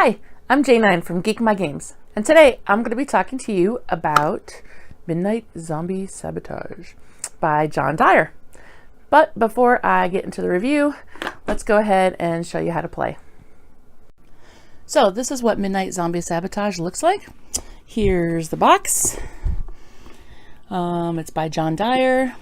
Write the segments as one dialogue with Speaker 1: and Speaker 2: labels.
Speaker 1: Hi, I'm J9 from Geek My Games, and today I'm going to be talking to you about Midnight Zombie Sabotage by John Dyer. But before I get into the review, let's go ahead and show you how to play. So this is what Midnight Zombie Sabotage looks like. Here's the box. It's by John Dyer.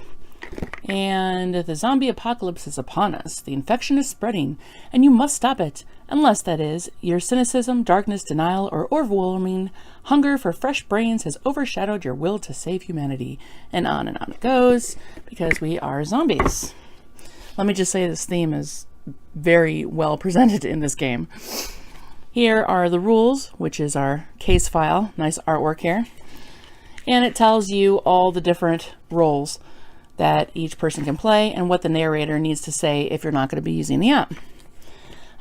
Speaker 1: And the zombie apocalypse is upon us. The infection is spreading, and you must stop it. Unless, that is, your cynicism, darkness, denial, or overwhelming hunger for fresh brains has overshadowed your will to save humanity. And on it goes, because we are zombies. Let me just say this theme is very well presented in this game. Here are the rules, which is our case file. Nice artwork here. And it tells you all the different roles that each person can play and what the narrator needs to say if you're not going to be using the app.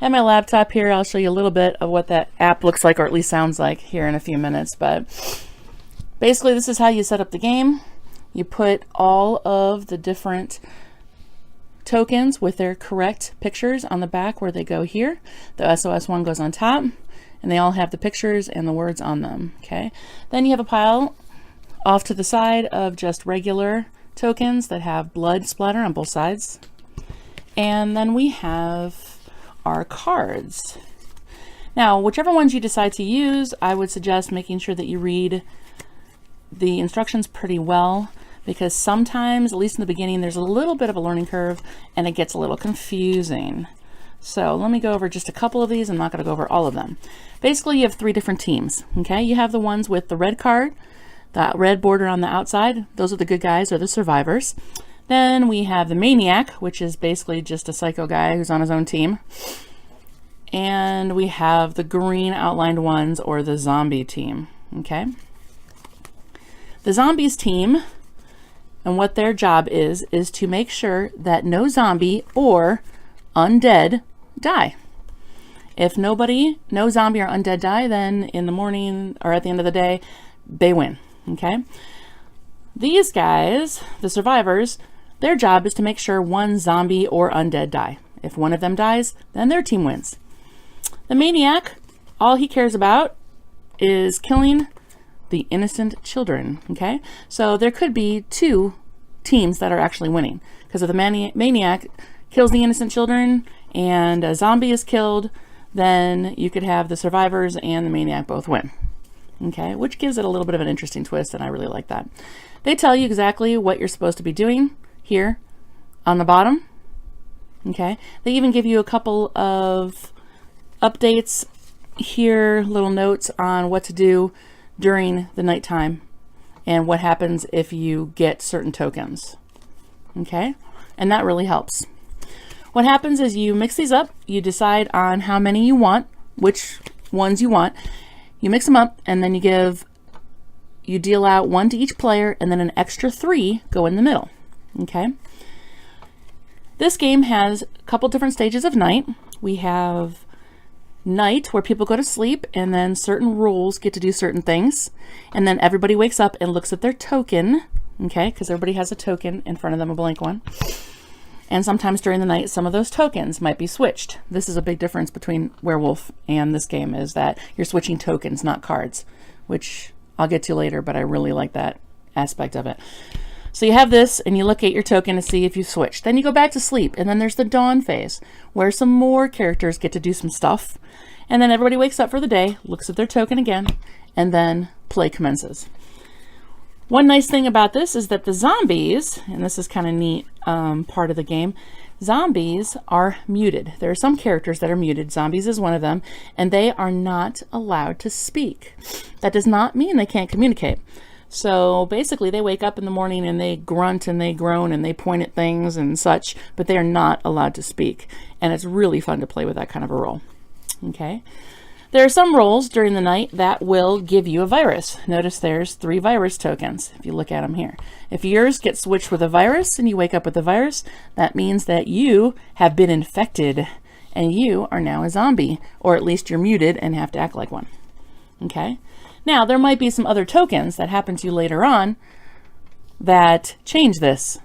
Speaker 1: I have my laptop here. I'll show you a little bit of what that app looks like, or at least sounds like, here in a few minutes. But basically, this is how you set up the game. You put all of the different tokens with their correct pictures on the back where they go here. The SOS one goes on top, and they all have the pictures and the words on them. Okay. Then you have a pile off to the side of just regular tokens that have blood splatter on both sides. And then we have our cards. Now, whichever ones you decide to use, I would suggest making sure that you read the instructions pretty well, because sometimes, at least in the beginning, there's a little bit of a learning curve and it gets a little confusing. So let me go over just a couple of these. I'm not going to go over all of them. Basically, you have three different teams. Okay, you have the ones with the red card, that red border on the outside. Those are the good guys, or the survivors. Then we have the maniac, which is basically just a psycho guy who's on his own team. And we have the green outlined ones, or the zombie team. Okay. The zombies team, and what their job is to make sure that no zombie or undead die. If no zombie or undead die, then in the morning or at the end of the day, they win. Okay. These guys, the survivors, their job is to make sure one zombie or undead die. If one of them dies, then their team wins. The maniac, all he cares about is killing the innocent children. Okay. So there could be two teams that are actually winning, because if the maniac kills the innocent children and a zombie is killed, then you could have the survivors and the maniac both win. Okay, which gives it a little bit of an interesting twist, and I really like that. They tell you exactly what you're supposed to be doing here on the bottom. Okay, they even give you a couple of updates here, little notes on what to do during the nighttime and what happens if you get certain tokens. Okay, and that really helps. What happens is you mix these up, you decide on how many you want, which ones you want. You mix them up, and then you deal out one to each player, and then an extra 3 go in the middle. Okay. This game has a couple different stages of night. We have night, where people go to sleep, and then certain rules get to do certain things. And then everybody wakes up and looks at their token. Okay, because everybody has a token in front of them, a blank one. And sometimes during the night, some of those tokens might be switched. This is a big difference between Werewolf and this game, is that you're switching tokens, not cards, which I'll get to later, but I really like that aspect of it. So you have this, and you look at your token to see if you switched. Then you go back to sleep, and then there's the dawn phase, where some more characters get to do some stuff. And then everybody wakes up for the day, looks at their token again, and then play commences. One nice thing about this is that the zombies, and this is kind of neat part of the game, zombies are muted. There are some characters that are muted. Zombies is one of them, and they are not allowed to speak. That does not mean they can't communicate. So basically, they wake up in the morning and they grunt and they groan and they point at things and such, but they are not allowed to speak. And it's really fun to play with that kind of a role. Okay. There are some roles during the night that will give you a virus. Notice there's 3 virus tokens, if you look at them here. If yours gets switched with a virus and you wake up with a virus, that means that you have been infected and you are now a zombie, or at least you're muted and have to act like one. Okay? Now, there might be some other tokens that happen to you later on that change this.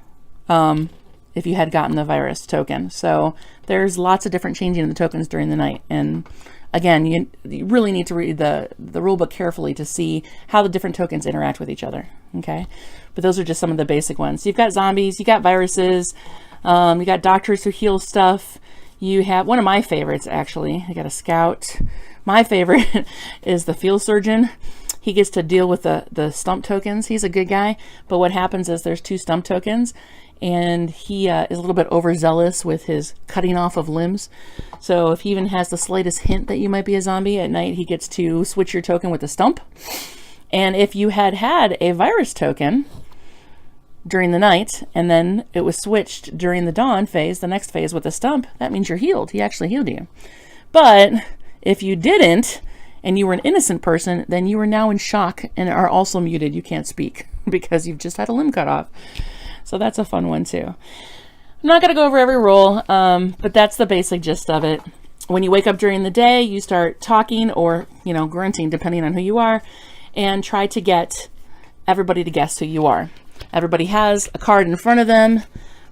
Speaker 1: If you had gotten the virus token. So there's lots of different changing of the tokens during the night, and again, you really need to read the rule book carefully to see how the different tokens interact with each other. Okay, but those are just some of the basic ones. So you've got zombies, you got viruses, you got doctors who heal stuff. You have one of my favorites, actually. I got a scout. My favorite is the field surgeon. He gets to deal with the stump tokens. He's a good guy, but what happens is there's 2 stump tokens, and he is a little bit overzealous with his cutting off of limbs. So if he even has the slightest hint that you might be a zombie at night, he gets to switch your token with a stump. And if you had a virus token during the night, and then it was switched during the dawn phase, the next phase with a stump, that means you're healed. He actually healed you. But if you didn't, and you were an innocent person, then you are now in shock and are also muted. You can't speak because you've just had a limb cut off. So that's a fun one too. I'm not going to go over every rule, but that's the basic gist of it. When you wake up during the day, you start talking or, grunting, depending on who you are, and try to get everybody to guess who you are. Everybody has a card in front of them,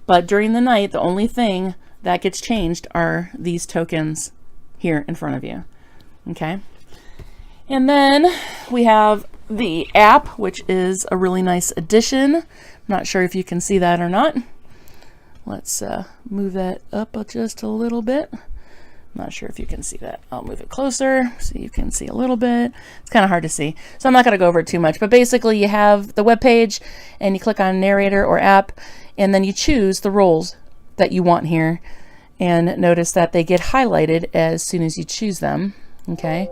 Speaker 1: but during the night, the only thing that gets changed are these tokens here in front of you. Okay? And then we have the app, which is a really nice addition. I'm not sure if you can see that or not. Let's move that up just a little bit. I'm not sure if you can see that. I'll move it closer so you can see a little bit. It's kind of hard to see, so I'm not going to go over it too much. But basically, you have the web page, and you click on narrator or app, and then you choose the roles that you want here. And notice that they get highlighted as soon as you choose them. Okay.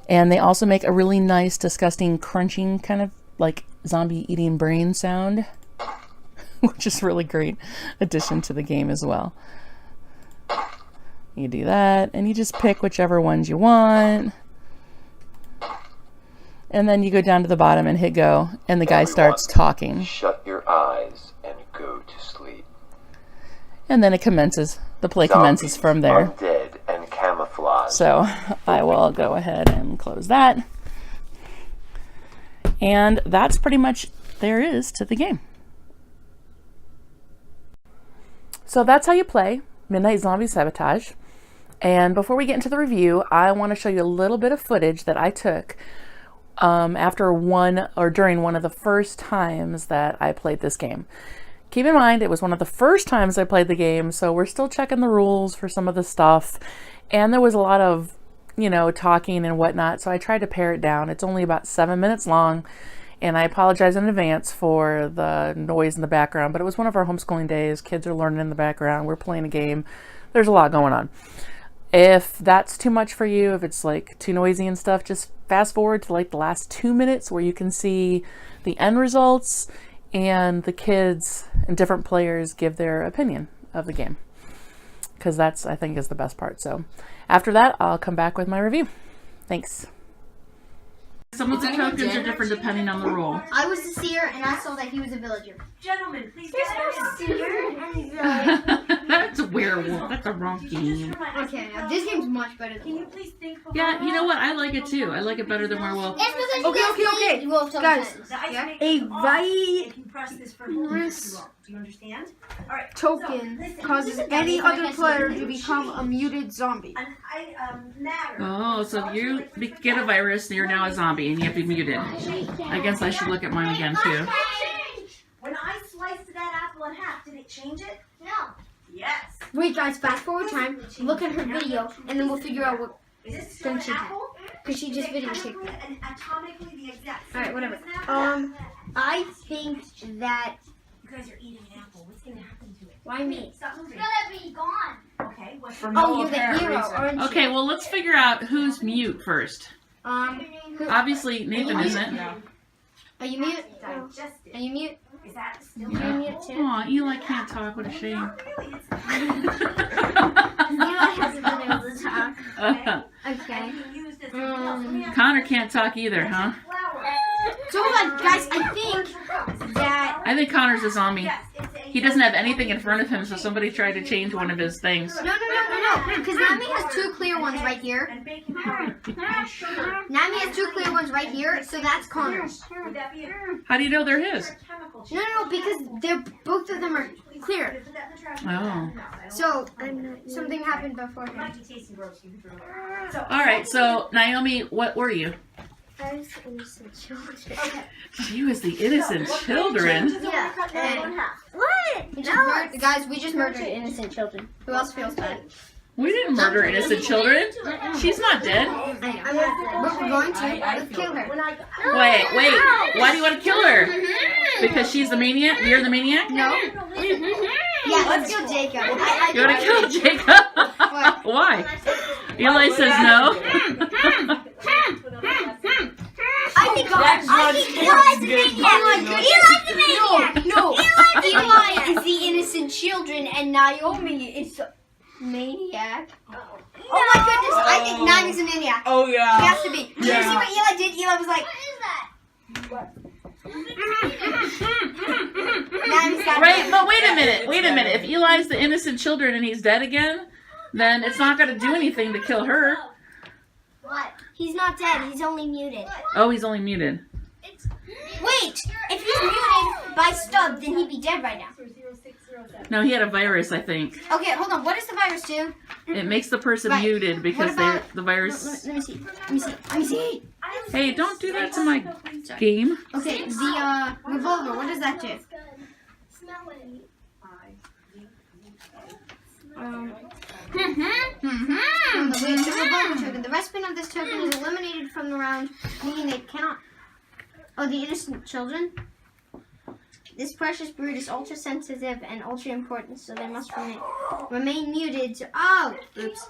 Speaker 1: And they also make a really nice, disgusting, crunching kind of like zombie eating brain sound, which is really great addition to the game as well. You do that, and you just pick whichever ones you want. And then you go down to the bottom and hit go, and the guy starts talking.
Speaker 2: Shut your eyes and go to sleep.
Speaker 1: And then it commences. The play commences from there.
Speaker 2: Undead and camouflage.
Speaker 1: So I will go ahead and close that. And that's pretty much there is to the game. So that's how you play Midnight Zombie Sabotage. And before we get into the review, I want to show you a little bit of footage that I took during one of the first times that I played this game. Keep in mind, it was one of the first times I played the game, so we're still checking the rules for some of the stuff. And there was a lot of, talking and whatnot, so I tried to pare it down. It's only about 7 minutes long, and I apologize in advance for the noise in the background, but it was one of our homeschooling days. Kids are learning in the background. We're playing a game. There's a lot going on. If that's too much for you, if it's like too noisy and stuff, just fast forward to like the last 2 minutes where you can see the end results and the kids and different players give their opinion of the game, because that's, I think, is the best part. So after that, I'll come back with my review. Thanks. Some of the tokens are different depending on the role.
Speaker 3: I was the seer, and I saw that he was a villager.
Speaker 4: Gentlemen, please
Speaker 3: There's no seer and
Speaker 1: That's a werewolf. That's a wrong game.
Speaker 3: Okay, now this game's much better than
Speaker 4: Can you please think before
Speaker 1: Yeah, you know what? I like it too. I like it better than werewolf.
Speaker 3: It's because
Speaker 5: Okay.
Speaker 3: Wolf
Speaker 5: Guys,
Speaker 4: The ice makes
Speaker 5: a
Speaker 4: you
Speaker 5: vi-
Speaker 4: can press this for virus. Do you understand? All right.
Speaker 5: token
Speaker 4: listen,
Speaker 5: causes any other player to become a muted zombie.
Speaker 4: Matter.
Speaker 1: Oh, so if you get a virus, you're now a zombie and you have to be muted. I guess I should look at mine again too.
Speaker 4: When I sliced that apple in half, did it change it?
Speaker 3: No.
Speaker 4: Yes.
Speaker 3: Wait, guys, fast forward time. Look at her video, and then we'll figure out what.
Speaker 4: Is it still an
Speaker 3: Don't you-
Speaker 4: apple?
Speaker 3: Because she just
Speaker 4: Is it
Speaker 3: videotaped
Speaker 4: chemically
Speaker 3: it.
Speaker 4: and atomically the exact
Speaker 3: All right,
Speaker 4: same
Speaker 3: whatever.
Speaker 4: thing as an apple?
Speaker 3: I think that.
Speaker 4: You guys are eating an apple. What's going to happen to it?
Speaker 3: Why me?
Speaker 4: Stop moving.
Speaker 3: Let me gone.
Speaker 4: Okay. What's
Speaker 3: Oh, you're the hero, aren't you?
Speaker 1: Okay, well, let's figure out who's mute first.
Speaker 3: Who,
Speaker 1: Obviously, Nathan isn't.
Speaker 3: are you mute?
Speaker 4: digested?
Speaker 3: Are you mute?
Speaker 4: Is that still
Speaker 3: Are you mute too?
Speaker 1: Aw, Eli can't talk. What a shame.
Speaker 4: Not really. It's
Speaker 3: Eli hasn't been able to talk. Okay.
Speaker 4: being used as something else. Let me ask
Speaker 1: Connor can't talk either, huh?
Speaker 4: flour.
Speaker 3: So hold on, guys. I think that.
Speaker 1: I think Connor's a zombie.
Speaker 4: Yes, it's a
Speaker 1: He doesn't have anything in front of him, so somebody tried to change one of his things.
Speaker 3: No. Because Nami has two clear ones right here.
Speaker 4: and baking powder and sugar.
Speaker 3: Nami has two clear ones right here, so that's Connor's.
Speaker 4: Would that be a
Speaker 1: How do you know they're his?
Speaker 4: chemical change?
Speaker 3: No, because they're both of them are
Speaker 5: clear.
Speaker 1: Oh.
Speaker 5: So something happened beforehand.
Speaker 1: All right. So Naomi, what were you?
Speaker 3: I was innocent children.
Speaker 1: She was the innocent children.
Speaker 3: Yeah.
Speaker 5: What? Guys, we just murdered innocent children. Who else feels bad?
Speaker 1: We didn't murder innocent children. She's not dead.
Speaker 5: But we're going to. Let's kill her.
Speaker 1: Wait. Why do you want to kill her? Because she's the maniac? You're the maniac?
Speaker 5: No. Yeah, let's kill Jacob.
Speaker 1: You want to kill Jacob? Why? Eli says no.
Speaker 3: I think Eli's the maniac.
Speaker 5: No. Eli is the innocent children, and Naomi is the maniac. Oh my goodness! I think Naomi's a maniac.
Speaker 6: Oh yeah.
Speaker 5: He has to be. Did you see what Eli did? Eli was like,
Speaker 1: Right, but wait a minute. If Eli's the innocent children and he's dead again, then it's not going to do anything to kill her.
Speaker 3: What? He's not dead. He's only muted.
Speaker 1: Oh, he's only muted.
Speaker 3: Wait, if he's muted by Stub, then he'd be dead right now.
Speaker 1: No, he had a virus, I think.
Speaker 5: okay, hold on. What does the virus do?
Speaker 1: It makes the person
Speaker 5: Right.
Speaker 1: muted because
Speaker 5: What about-
Speaker 1: the virus...
Speaker 5: Let me see.
Speaker 1: Hey, don't do that to my game.
Speaker 5: Okay, the revolver. What does that do? The revolver token. The red spin of this token is eliminated from the round, meaning they cannot. Oh, the innocent children. This precious brood is ultra sensitive and ultra important, so they must remain muted. Oops.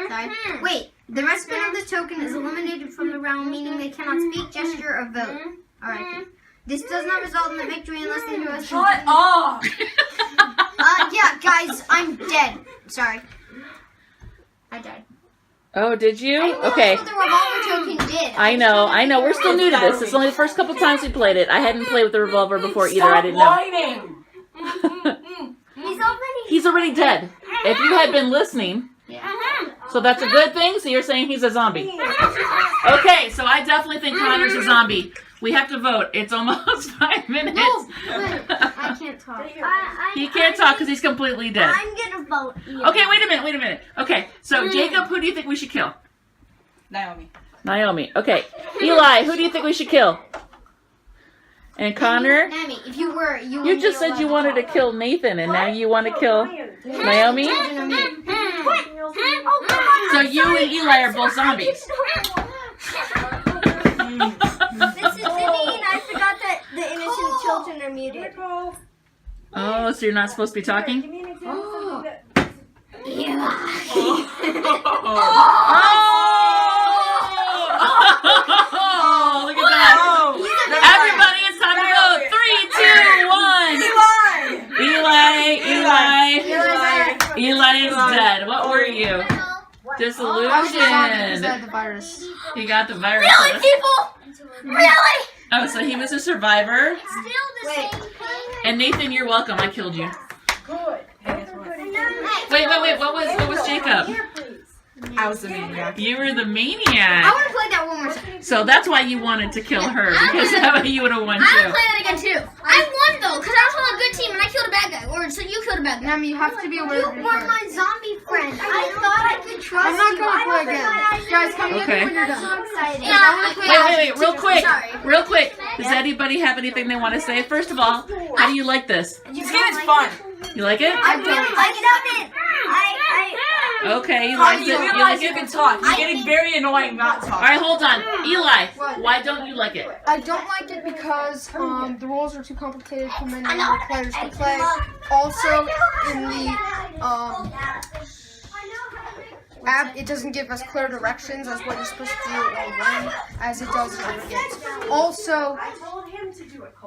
Speaker 5: Sorry. Wait, the red spin of this token is eliminated from the round, meaning they cannot speak, gesture, or vote. Alright. This does not result in the victory unless the hero has
Speaker 6: Shut up!
Speaker 5: yeah, guys, I'm dead. Sorry. I died.
Speaker 1: Oh, did you?
Speaker 5: I didn't realize
Speaker 1: Okay.
Speaker 5: what the revolver token did.
Speaker 1: I know. We're still new to this. It's only the first couple times we played it. I hadn't played with the revolver before either. I didn't know.
Speaker 6: Whining.
Speaker 1: He's already dead. If you had been listening, so that's a good thing. So you're saying he's a zombie. Okay, so I definitely think Connor's a zombie. We have to vote. It's almost 5 minutes.
Speaker 5: I can't talk.
Speaker 1: He can't talk because he's completely dead.
Speaker 3: I'm gonna vote.
Speaker 1: Okay, wait a minute. Okay, so Jacob, who do you think we should kill? Naomi. Okay. Eli, who do you think we should kill? And Connor?
Speaker 5: Nami, if you were,
Speaker 1: You just said you wanted to kill Nathan, and now you want to kill Naomi? So you and Eli are both zombies.
Speaker 3: This is Vivian. I forgot that the innocent children are muted.
Speaker 1: Oh, so you're not supposed to be talking? Oh, look at that. Everybody, it's time to go. 3, 2, 1. Eli is dead. What were you? Disillusioned.
Speaker 5: the virus.
Speaker 1: He got the virus.
Speaker 3: Really, people? Really?
Speaker 1: Oh, so he was a survivor.
Speaker 3: Still the same thing.
Speaker 1: And Nathan, you're welcome. I killed you.
Speaker 6: Good.
Speaker 1: Wait. What was Jacob?
Speaker 6: I was the maniac.
Speaker 1: You were the
Speaker 5: I
Speaker 1: maniac.
Speaker 5: want to play that one more time.
Speaker 1: So that's why you wanted to kill her, because that way you would have won
Speaker 3: I
Speaker 1: too.
Speaker 3: would play that again too. I won though, because I was on a good team and I killed a bad guy. Or so you killed a bad guy.
Speaker 5: Nami, you have to be aware of
Speaker 3: You
Speaker 5: your
Speaker 3: were my zombie friend. I thought I could trust
Speaker 5: I'm not
Speaker 3: you.
Speaker 5: going to play again. Guys, come
Speaker 1: Okay.
Speaker 5: here when you're
Speaker 3: I'm so
Speaker 5: done.
Speaker 3: excited.
Speaker 1: Wait, real quick.
Speaker 3: Sorry.
Speaker 1: Does anybody have anything they want to say? First of all, how do you like this?
Speaker 6: This game is fun.
Speaker 1: You like it?
Speaker 3: I really like it.
Speaker 1: Okay, you
Speaker 6: How
Speaker 1: like
Speaker 6: do
Speaker 1: it?
Speaker 6: you
Speaker 1: You
Speaker 6: realize
Speaker 1: like
Speaker 6: you
Speaker 1: it?
Speaker 6: can talk? You're getting very annoying not talking.
Speaker 1: All right, hold on. Eli, why don't you like it?
Speaker 5: I don't like it because the rules are too complicated for many more players to play. Also, in the app, it doesn't give us clear directions as what you're supposed to do or when, as it does in other games. Also,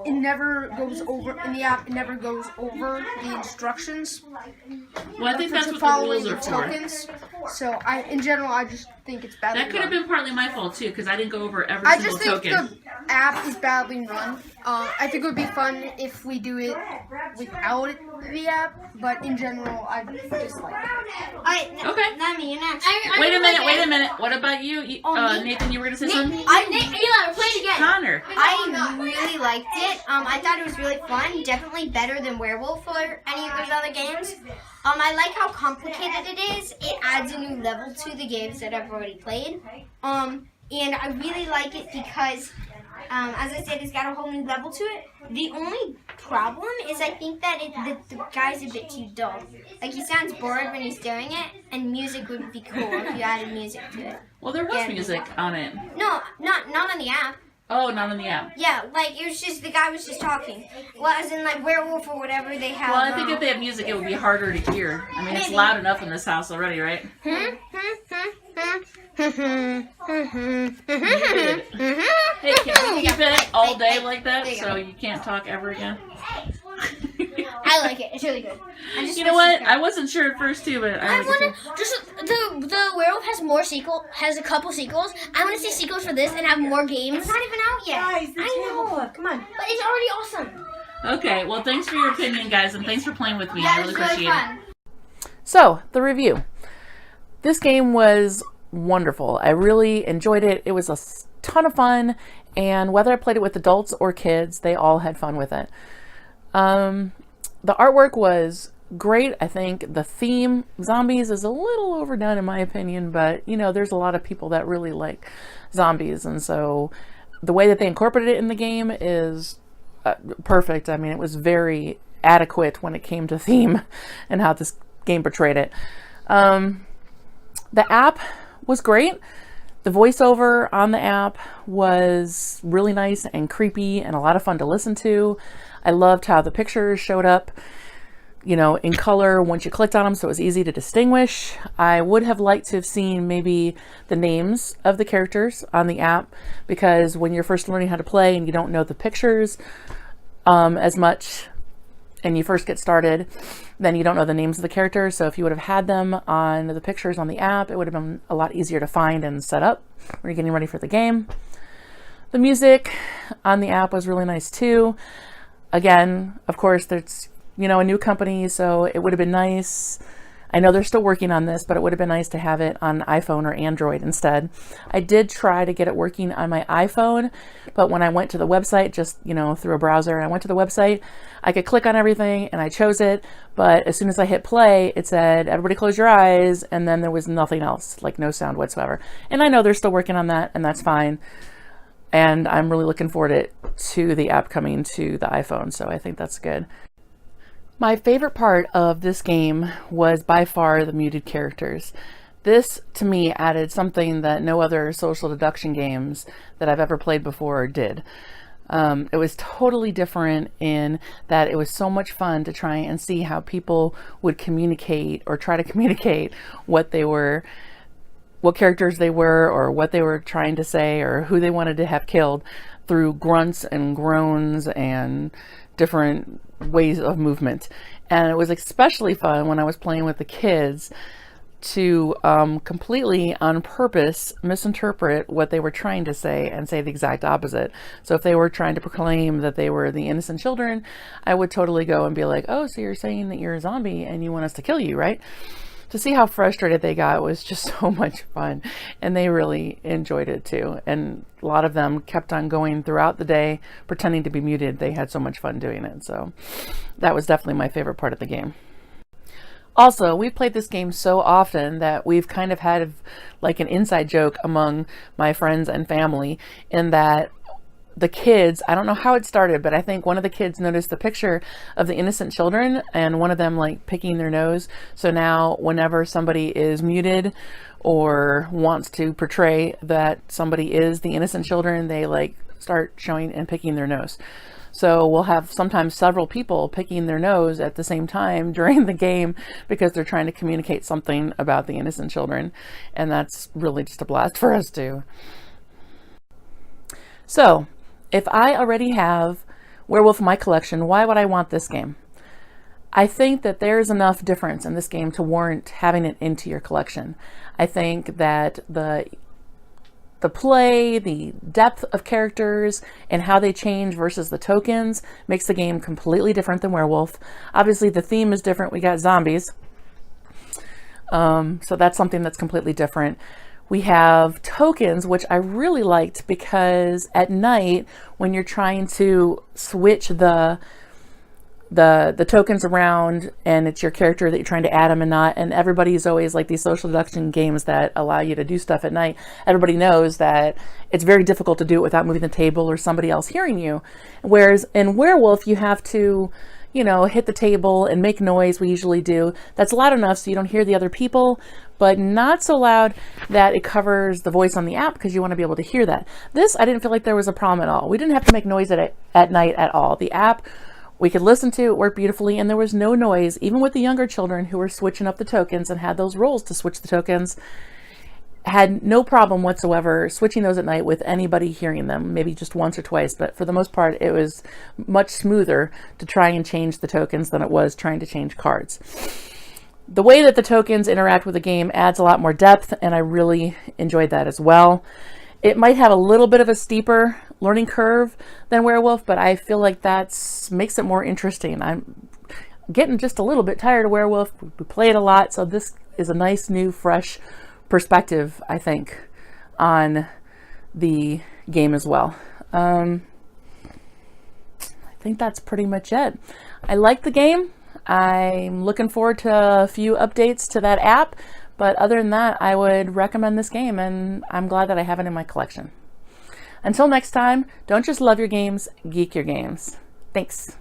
Speaker 5: it never goes over in the app. It never goes over the instructions
Speaker 1: Well, I think
Speaker 5: for
Speaker 1: that's what the
Speaker 5: following
Speaker 1: rules
Speaker 5: the
Speaker 1: are for.
Speaker 5: tokens. So, in general, I just think it's badly
Speaker 1: That could have
Speaker 5: run.
Speaker 1: been partly my fault too, because I didn't go over every
Speaker 5: I
Speaker 1: single
Speaker 5: just think
Speaker 1: token.
Speaker 5: the app is badly run. I think it would be fun if we do it without the app, but in general, I just like it.
Speaker 3: Alright,
Speaker 1: Okay.
Speaker 3: Nami, you're next.
Speaker 1: Wait a minute. What about you? Nathan, you were gonna say something?
Speaker 3: Eli, we're playing again.
Speaker 6: Connor.
Speaker 5: I really liked it. I thought it was really fun. Definitely better than Werewolf or any of those other games. I like how complicated it is. It adds a new level to the games that I've already played. And I really like it because, as I said, it's got a whole new level to it. The only problem is I think that the guy's a bit too dull. Like, he sounds bored when he's doing it, and music would be cool if you added music to it.
Speaker 1: Well, there was music on it.
Speaker 5: No, not on the app.
Speaker 1: Oh, not on the app.
Speaker 5: Yeah, like, it was just, the guy was just talking. Well, as in, like, Werewolf or whatever, they have...
Speaker 1: Well, I think if they have music, it would be harder to hear. I mean, it's
Speaker 5: Maybe.
Speaker 1: loud enough in this house already, right?
Speaker 5: Hey,
Speaker 1: can you keep it all day like that so you can't talk ever again?
Speaker 5: I like it. It's really good.
Speaker 1: You know what? I wasn't sure at first too, but I
Speaker 7: I
Speaker 1: like
Speaker 7: want
Speaker 1: it
Speaker 7: to just the werewolf has a couple sequels. I want to see sequels for this and have more games.
Speaker 5: It's not even out yet.
Speaker 4: Guys, the table club. Come on.
Speaker 7: But it's already awesome.
Speaker 1: too. Okay, well, thanks for your opinion, guys, and thanks for playing with me. I
Speaker 5: That
Speaker 1: really
Speaker 5: was really
Speaker 1: appreciate
Speaker 5: fun.
Speaker 1: it. So, the review. This game was wonderful. I really enjoyed it. It was a ton of fun, and whether I played it with adults or kids, they all had fun with it. The artwork was great. I think the theme, zombies, is a little overdone in my opinion, but you know, there's a lot of people that really like zombies, and so the way that they incorporated it in the game is perfect. I mean, it was very adequate when it came to theme and how this game portrayed it. The app was great. The voiceover on the app was really nice and creepy and a lot of fun to listen to. I loved how the pictures showed up, you know, in color once you clicked on them, so it was easy to distinguish. I would have liked to have seen maybe the names of the characters on the app, because when you're first learning how to play and you don't know the pictures as much, and you first get started, then you don't know the names of the characters. So if you would have had them on the pictures on the app, it would have been a lot easier to find and set up when you're getting ready for the game. The music on the app was really nice too. Again, of course, there's, you know, a new company, so it would have been nice. I know they're still working on this, but it would have been nice to have it on iPhone or Android instead. I did try to get it working on my iPhone, but when I went to the website, just, you know, through a browser, I went to the website, I could click on everything and I chose it, but as soon as I hit play, it said, everybody close your eyes, and then there was nothing else, like no sound whatsoever. And I know they're still working on that, and that's fine. And I'm really looking forward to the app coming to the iPhone, so I think that's good. My favorite part of this game was by far the muted characters. This, to me, added something that no other social deduction games that I've ever played before did. It was totally different in that it was so much fun to try and see how people would communicate or try to communicate what characters they were, or what they were trying to say, or who they wanted to have killed, through grunts and groans and different ways of movement. And it was especially fun when I was playing with the kids to completely on purpose misinterpret what they were trying to say and say the exact opposite. So if they were trying to proclaim that they were the innocent children, I would totally go and be like, oh, so you're saying that you're a zombie and you want us to kill you, right? To see how frustrated they got was just so much fun, and they really enjoyed it too. And a lot of them kept on going throughout the day, pretending to be muted. They had so much fun doing it. So that was definitely my favorite part of the game. Also, we've played this game so often that we've kind of had like an inside joke among my friends and family, in that the kids, I don't know how it started, but I think one of the kids noticed the picture of the innocent children and one of them like picking their nose. So now whenever somebody is muted or wants to portray that somebody is the innocent children, they like start showing and picking their nose. So we'll have sometimes several people picking their nose at the same time during the game because they're trying to communicate something about the innocent children. And that's really just a blast for us too. So if I already have Werewolf in my collection, why would I want this game? I think that there's enough difference in this game to warrant having it into your collection. I think that the play, the depth of characters, and how they change versus the tokens makes the game completely different than Werewolf. Obviously, the theme is different. We got zombies. So that's something that's completely different. We have tokens, which I really liked because at night when you're trying to switch the tokens around and it's your character that you're trying to add them and not, and everybody's always like these social deduction games that allow you to do stuff at night. Everybody knows that it's very difficult to do it without moving the table or somebody else hearing you. Whereas in Werewolf, you have to, you know, hit the table and make noise. We usually do. That's loud enough so you don't hear the other people, but not so loud that it covers the voice on the app because you want to be able to hear that. This, I didn't feel like there was a problem at all. We didn't have to make noise at night at all. The app, we could listen to it work beautifully, and there was no noise, even with the younger children who were switching up the tokens and had those roles to switch the tokens. Had no problem whatsoever switching those at night with anybody hearing them, maybe just once or twice, but for the most part, it was much smoother to try and change the tokens than it was trying to change cards. The way that the tokens interact with the game adds a lot more depth, and I really enjoyed that as well. It might have a little bit of a steeper learning curve than Werewolf, but I feel like that makes it more interesting. I'm getting just a little bit tired of Werewolf. We play it a lot, so this is a nice, new, fresh perspective, I think, on the game as well. I think that's pretty much it. I like the game. I'm looking forward to a few updates to that app. But other than that, I would recommend this game, and I'm glad that I have it in my collection. Until next time, don't just love your games, geek your games. Thanks.